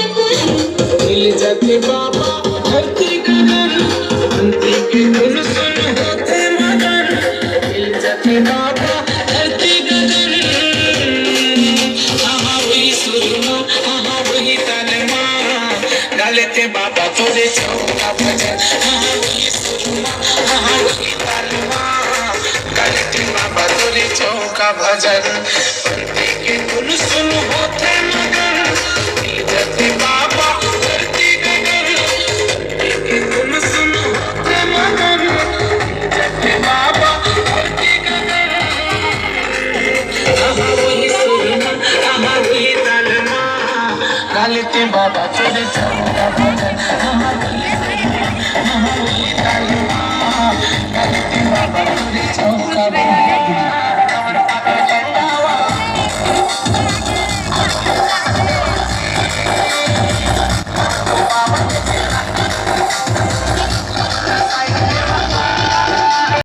Mill जाते बाबा धरती गगन, धरती के धुन सुन होते मगन। मिल जाते बाबा धरती गगन, हाँ वही सुरमा, हाँ वही तनमा, गालेते बाबा तोरे चौका भजन। हाँ वही सुरमा, हाँ वही तनमा, गालेते बाबा तोरे चौका भजन। धरती के धुन सुन होते मगन, मिल जाते बाबा धरती गगन, धरती के धुन सुन होते मगन। मिल जाते बाबा धरती गगन, हाँ वही सुरमा, हाँ वही तनमा, गालेते बाबा तोरे चौका भजन। हाँ वही सुरमा, हाँ वही तनमा, गालेते बाबा तोरे चौका भजन।